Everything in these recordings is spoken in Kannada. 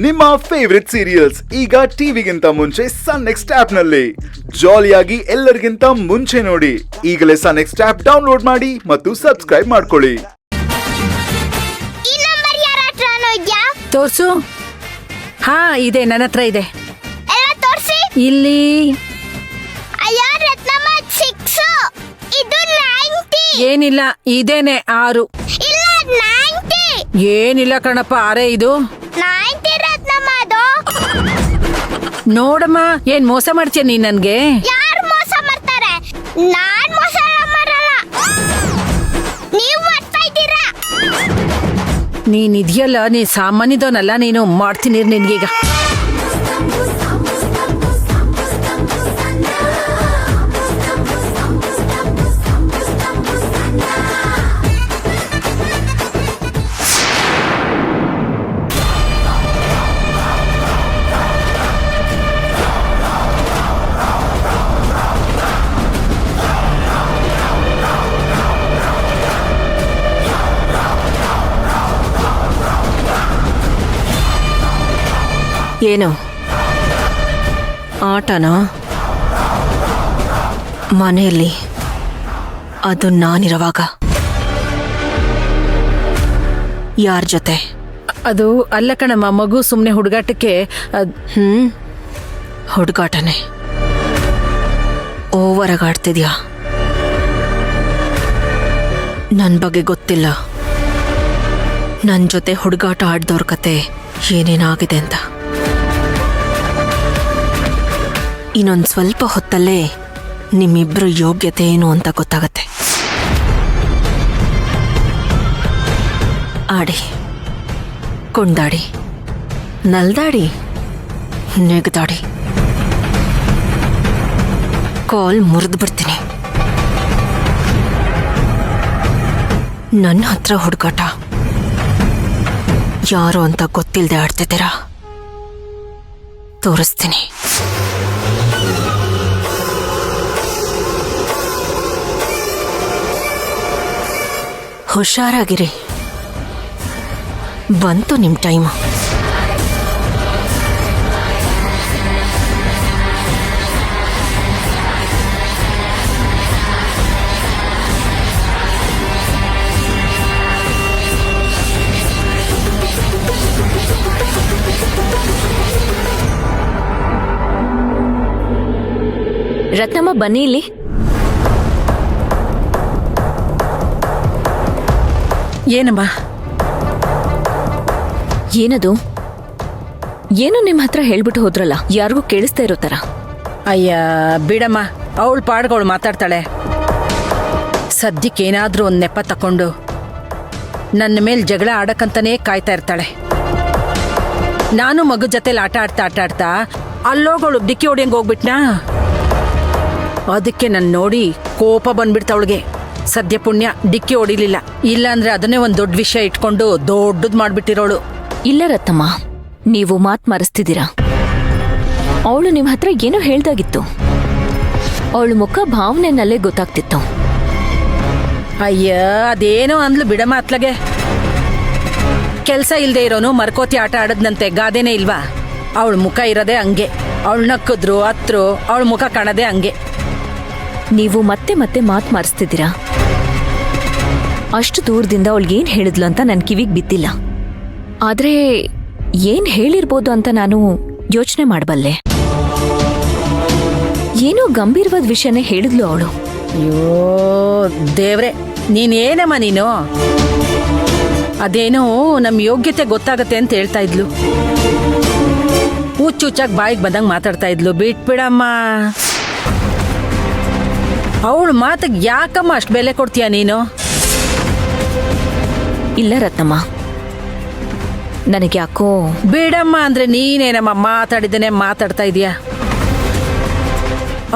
ನಿಮ್ಮ ಫೇವರಿಟ್ ಸೀರಿಯಲ್ಸ್ ಈಗ ಟಿವಿಗಿಂತ ಮುಂಚೆ ಸನ್ ನೆಕ್ಸ್ಟ್ ಆಪ್ ನಲ್ಲಿ ಜಾಲಿಯಾಗಿ ಎಲ್ಲರಿಗಿಂತ ಮುಂಚೆ ನೋಡಿ. ಈಗಲೇ ಸನ್ ನೆಕ್ಸ್ಟ್ ಆಪ್ ಡೌನ್ಲೋಡ್ ಮಾಡಿ ಮತ್ತು ಸಬ್ಸ್ಕ್ರೈಬ್ ಮಾಡ್ಕೊಳ್ಳಿ. ತೋರ್ಸು. ಹಾ ಇದೆ, ನನ್ನ ಹತ್ರ ಇದೆ. ಇಲ್ಲಿ ಏನಿಲ್ಲ, ಇದೇನೆ 6. ಏನಿಲ್ಲ ಕಣಪ್ಪ, 6 ಇದು. ನೋಡಮ್ಮ, ಏನ್ ಮೋಸ ಮಾಡ್ತೀಯ ನೀನ್ ನನ್ಗೆ? ಯಾರು ಮೋಸ ಮಾಡ್ತಾರೆ? ನಾನ್ ಮೋಸ ಮಾಡಲ್ಲ, ನೀವು ಮಾಡ್ತಾ ಇದ್ದೀರಾ. ನೀನ್ ಇದೆಯಲ್ಲ, ನೀನ್ ಸಾಮಾನ್ಯದವನಲ್ಲ, ನೀನು ಮಾಡ್ತೀನಿ ನಿನ್ಗೀಗ. ಏನು ಆಟನಾ? ಮನೆಯಲ್ಲಿ ಅದು ನಾನಿರುವಾಗ ಯಾರ ಜೊತೆ? ಅದು ಅಲ್ಲ ಕಣಮ್ಮ, ಮಗು ಸುಮ್ನೆ ಹುಡುಗಾಟಕ್ಕೆ. ಹುಡುಗಾಟನೆ. ಓವರಾಗಿ ಆಡ್ತಿದ್ಯಾ? ನನ್ನ ಬಗ್ಗೆ ಗೊತ್ತಿಲ್ಲ ನನ್ನ ಜೊತೆ ಹುಡುಗಾಟ ಆಡ್ದವ್ರ ಕತೆ ಏನೇನಾಗಿದೆ ಅಂತ. ಇನ್ನೊಂದು ಸ್ವಲ್ಪ ಹೊತ್ತಲ್ಲೇ ನಿಮ್ಮಿಬ್ರು ಯೋಗ್ಯತೆ ಏನು ಅಂತ ಗೊತ್ತಾಗತ್ತೆ. ಆಡಿ, ಕುಣ್ದಾಡಿ, ನಲ್ದಾಡಿ, ನೆಗದಾಡಿ, ಕಾಲ್ ಮುರಿದು ಬಿಡ್ತೀನಿ. ನನ್ನ ಹತ್ರ ಹುಡುಗಾಟ ಯಾರು ಅಂತ ಗೊತ್ತಿಲ್ಲದೆ ಆಡ್ತಿದ್ದೀರಾ? ತೋರಿಸ್ತೀನಿ. ಹುಷಾರಾಗಿರಿ, ಬಂತು ನಿಮ್ಮ ಟೈಮ್. ರತ್ನಮ್ಮ, ಬನ್ನಿ ಇಲ್ಲಿ. ಏನಮ್ಮ? ಏನದು? ಏನು ನಿಮ್ಮ ಹತ್ರ ಹೇಳ್ಬಿಟ್ಟು ಹೋದ್ರಲ್ಲ, ಯಾರಿಗೂ ಕೇಳಿಸ್ತಾ ಇರೋ ತರ. ಅಯ್ಯ ಬಿಡಮ್ಮ, ಅವಳು ಪಾಡ್ಗಳು ಮಾತಾಡ್ತಾಳೆ. ಸದ್ಯಕ್ಕೇನಾದ್ರೂ ಒಂದು ನೆಪ ತಕೊಂಡು ನನ್ನ ಮೇಲೆ ಜಗಳ ಆಡಕ್ಕಂತಾನೇ ಕಾಯ್ತಾ ಇರ್ತಾಳೆ. ನಾನು ಮಗು ಜೊತೆಲಿ ಆಟ ಆಡ್ತಾ ಅಲ್ಲೋಗಳು ಡಿಕ್ಕಿ ಹೊಡಿಯಂಗೆ ಹೋಗ್ಬಿಟ್ನಾ. ಅದಕ್ಕೆ ನನ್ನ ನೋಡಿ ಕೋಪ ಬಂದ್ಬಿಡ್ತಾವಳಿಗೆ. ಸದ್ಯ ಪುಣ್ಯ ಡಿಕ್ಕಿ ಹೊಡಿಲಿಲ್ಲ, ಇಲ್ಲಾಂದ್ರೆ ಅದನ್ನೇ ಒಂದು ದೊಡ್ಡ ವಿಷಯ ಇಟ್ಕೊಂಡು ದೊಡ್ಡದ್ ಮಾಡ್ಬಿಟ್ಟಿರೋಳು. ಇಲ್ಲ ರತ್ನಮ್ಮ, ನೀವು ಮಾತ್ ಮರೆಸ್ತಿದ್ದೀರಾ. ಅವಳು ನಿಮ್ಮ ಹತ್ರ ಏನೋ ಹೇಳ್ದಾಗಿತ್ತು. ಅವಳು ಮುಖ ಭಾವನೆನಲ್ಲೇ ಗೊತ್ತಾಗ್ತಿತ್ತು. ಅಯ್ಯ, ಅದೇನೋ ಅಂದ್ಲು ಬಿಡಮ್ಮ. ಅತ್ಲಗೆ ಕೆಲ್ಸ ಇಲ್ದೇ ಇರೋನು ಮರ್ಕೋತಿ ಆಟ ಆಡದ್ನಂತೆ ಗಾದೆನೇ ಇಲ್ವಾ? ಅವಳ ಮುಖ ಇರೋದೇ ಹಂಗೆ. ಅವಳು ನಕ್ಕಿದ್ರು ಹತ್ರು ಅವಳ ಮುಖ ಕಾಣೋದೇ ಹಂಗೆ. ನೀವು ಮತ್ತೆ ಮತ್ತೆ ಮಾತ್ ಮಾರಿಸ್ತಿದ್ದೀರಾ. ಅಷ್ಟು ದೂರದಿಂದ ಅವಳಿಗೇನ್ ಹೇಳಿದ್ಲು ಅಂತ ನನ್ ಕಿವಿಗ್ ಬಿದ್ದಿಲ್ಲ. ಆದ್ರೆ ಏನ್ ಹೇಳಿರ್ಬೋದು ಅಂತ ನಾನು ಯೋಚನೆ ಮಾಡಬಲ್ಲೆ. ಏನೋ ಗಂಭೀರವಾದ ವಿಷಯನೇ ಹೇಳಿದ್ಲು ಅವಳು. ಅಯ್ಯೋ ದೇವ್ರೆ, ನೀನೇನಮ್ಮ ನೀನು? ಅದೇನೋ ನಮ್ ಯೋಗ್ಯತೆ ಗೊತ್ತಾಗತ್ತೆ ಅಂತ ಹೇಳ್ತಾ ಇದ್ಲು. ಹುಚ್ಚುಚ್ಚಾಗಿ ಬಾಯಿಗೆ ಬಂದಂಗೆ ಮಾತಾಡ್ತಾ ಇದ್ಲು. ಬಿಟ್ಬಿಡಮ್ಮ. ಅವಳ ಮಾತಿಗೆ ಯಾಕಮ್ಮ ಅಷ್ಟು ಬೆಲೆ ಕೊಡ್ತೀಯ ನೀನು? ಇಲ್ಲ ರತ್ನಮ್ಮ, ನನಗೆ ಯಾಕೋ. ಬಿಡಮ್ಮ ಅಂದ್ರೆ ನೀನೇನಮ್ಮ ಮಾತಾಡಿದ್ದೇನೆ ಮಾತಾಡ್ತಾ ಇದೀಯಾ?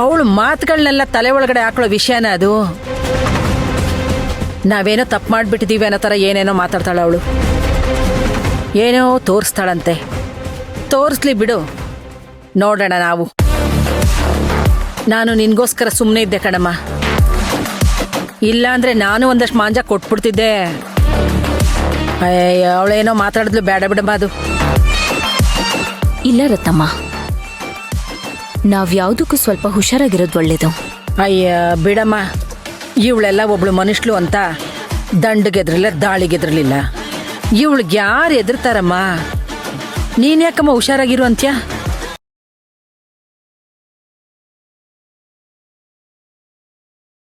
ಅವಳು ಮಾತುಗಳನ್ನೆಲ್ಲ ತಲೆ ಒಳಗಡೆ ಹಾಕೊಳ್ಳೋ ವಿಷಯನ ಅದು. ನಾವೇನೋ ತಪ್ಪು ಮಾಡ್ಬಿಟ್ಟಿದೀವಿ ಅನ್ನೋ ಥರ ಏನೇನೋ ಮಾತಾಡ್ತಾಳೆ ಅವಳು. ಏನೋ ತೋರಿಸ್ತಾಳಂತೆ. ತೋರಿಸ್ಲಿ ಬಿಡು, ನೋಡೋಣ ನಾವು. ನಾನು ನಿನ್ಗೋಸ್ಕರ ಸುಮ್ಮನೆ ಇದ್ದೆ ಕಣಮ್ಮ. ಇಲ್ಲಾಂದ್ರೆ ನಾನು ಒಂದಷ್ಟು ಮಾಂಜ ಕೊಟ್ಬಿಡ್ತಿದ್ದೆ. ಅವಳೇನೋ ಮಾತಾಡಿದ್ಲು, ಬೇಡ ಬಿಡಮ್ಮ ಅದು. ಇಲ್ಲ ರತ್ನಮ್ಮ, ನಾವ್ಯಾವ್ದಕ್ಕೂ ಸ್ವಲ್ಪ ಹುಷಾರಾಗಿರೋದು ಒಳ್ಳೇದು. ಅಯ್ಯ ಬಿಡಮ್ಮ, ಇವಳೆಲ್ಲ ಒಬ್ಳು ಮನುಷ್ಯಳು ಅಂತ ದಂಡಗೆದ್ರಲಿಲ್ಲ, ದಾಳಿಗೆದ್ರಲಿಲ್ಲ. ಇವಳಿಗೆ ಯಾರು ಎದುರ್ತಾರಮ್ಮ? ನೀನ್ ಯಾಕಮ್ಮ ಹುಷಾರಾಗಿರು ಅಂತ್ಯ?